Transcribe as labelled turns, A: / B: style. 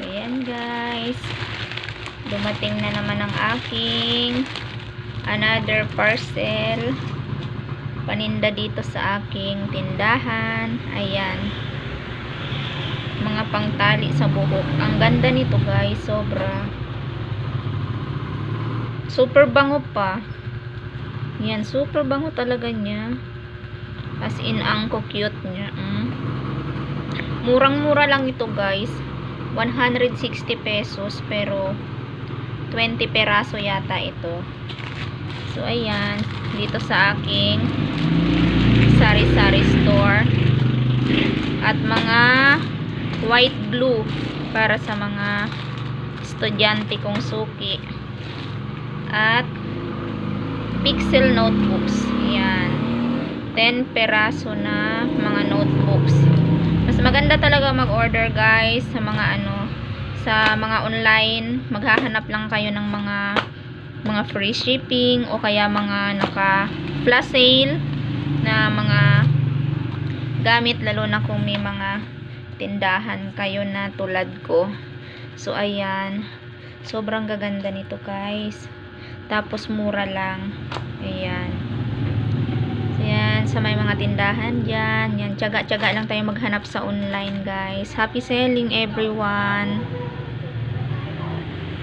A: ayan guys, dumating na naman ang aking another parcel paninda dito sa aking tindahan. Ayan, mga pangtali sa buhok. Ang ganda nito guys, sobra, super bango pa. Yan, super bango talaga niya, as in ang cute niya. Murang-mura lang ito guys, 160 pesos, pero 20 peraso yata ito. So ayan, dito sa aking sari-sari store, at mga white glue para sa mga estudyante kong suki, at pixel notebooks. Ayan, 10 peraso na mga notebooks. Mas maganda talaga mag-order guys sa mga sa mga online. Maghahanap lang kayo ng mga free shipping o kaya mga naka flash sale na mga gamit, lalo na kung may mga tindahan kayo na tulad ko. So ayan, sobrang gaganda nito guys, tapos mura lang. Ayan, yan, sa may mga tindahan dyan, yan, tiyaga-tiyaga lang tayo maghanap sa online guys. Happy selling everyone.